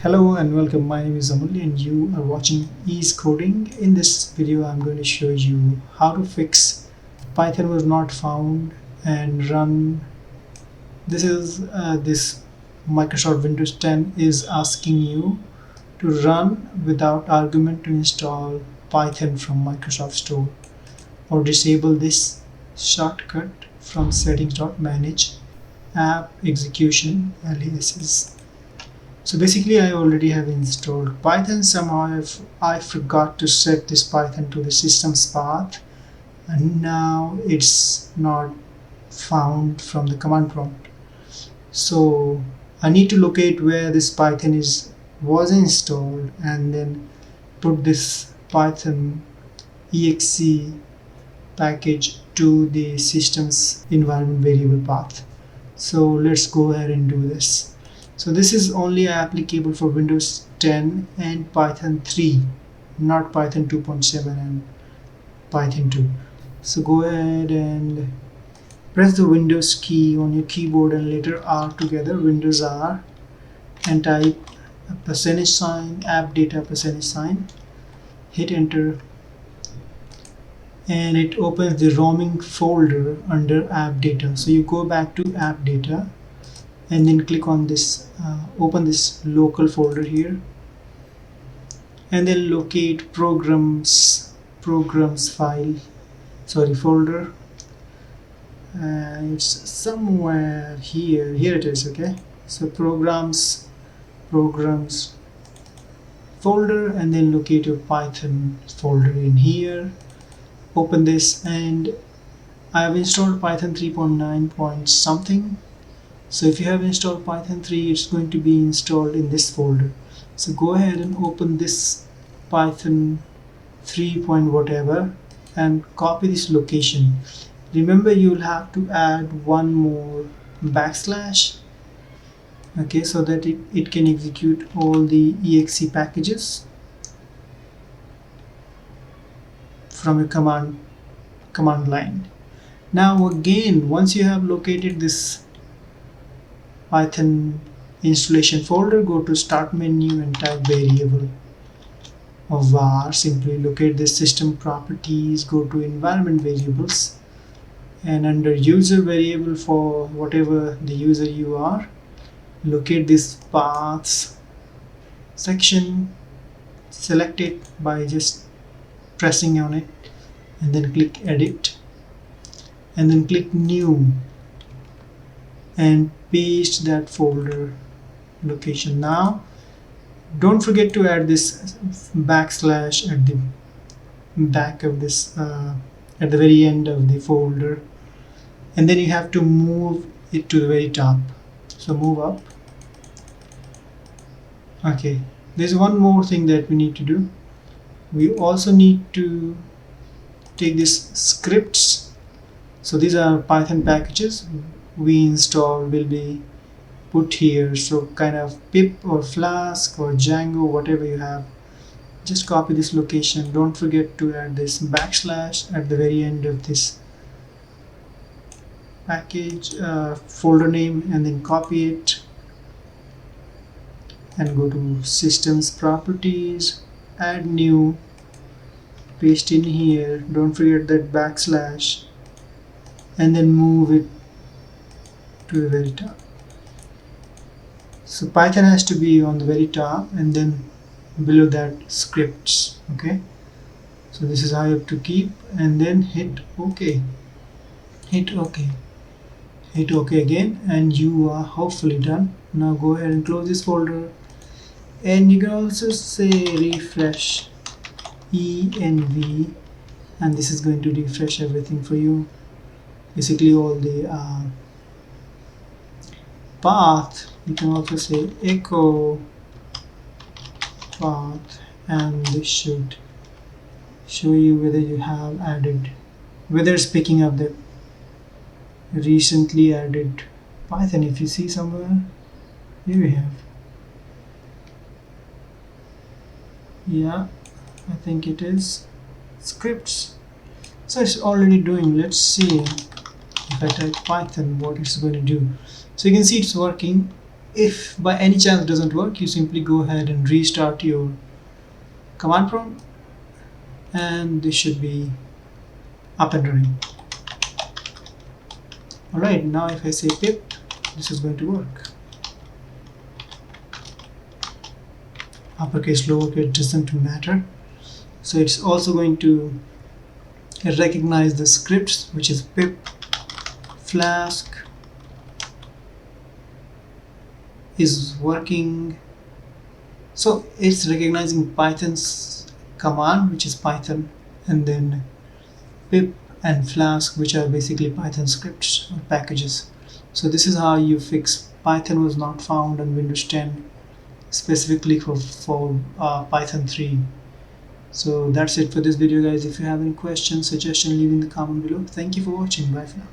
Hello and welcome. My name is Amul and you are watching Ease Coding. In this video, I'm going to show you how to fix Python was not found and run. This Microsoft Windows 10 is asking you to run without argument to install Python from Microsoft Store or disable this shortcut from settings.manage app execution aliases. So basically I already have installed Python. Somehow I forgot to set this Python to the system's path and now it's not found from the command prompt. So I need to locate where this Python was installed and then put this Python exe package to the system's environment variable path. So let's go ahead and do this. So this is only applicable for Windows 10 and Python 3, not Python 2.7 and Python 2. So go ahead and press the Windows key on your keyboard and letter R together, Windows R, and type $, app data $, hit enter, and it opens the roaming folder under app data. So you go back to app data and then click on this open this local folder here and then locate programs folder. It's somewhere here it is. Okay, so programs folder, and then locate your Python folder in here. Open this, and I have installed Python 3.9 point something. So if you have installed Python 3, it's going to be installed in this folder. So go ahead and open this Python 3 point whatever and copy this location. Remember, you'll have to add one more backslash, okay, so that it can execute all the exe packages from your command line. Now again, once you have located this Python installation folder, go to start menu and type variable or var. Simply locate the system properties, go to environment variables, and under user variable, for whatever the user you are, locate this paths section, select it by just pressing on it and then click edit and then click new and paste that folder location. Now don't forget to add this backslash at the back of this at the very end of the folder, and then you have to move it to the very top. So move up. Okay, there's one more thing that we need to do. We also need to take this scripts. So these are Python packages we install will be put here. So kind of pip or Flask or Django, whatever you have, just copy this location. Don't forget to add this backslash at the very end of this package folder name, and then copy it and go to systems properties, add new, paste in here. Don't forget that backslash, and then move it to the very top. So Python has to be on the very top, and then below that scripts. Okay, so this is how you have to keep, and then hit OK, hit OK, hit OK again, and you are hopefully done. Now go ahead and close this folder, and you can also say refresh env, and this is going to refresh everything for you, basically all the path. You can also say echo path, and this should show you whether you have added, whether it's picking up the recently added Python. If you see somewhere, here we have, yeah, I think it is scripts. So it's already doing. Let's see if I type Python what it's going to do. So you can see it's working. if by any chance it doesn't work, you simply go ahead and restart your command prompt, and this should be up and running. Alright, now if I say pip, this is going to work. Uppercase, lowercase doesn't matter. So it's also going to recognize the scripts, which is pip flask is working. So it's recognizing Python's command, which is Python, and then pip and flask, which are basically Python scripts or packages. So this is how you fix Python was not found on Windows 10 specifically for Python 3. So that's it for this video, guys. If you have any questions, suggestions, leave in the comment below. Thank you for watching. Bye for now.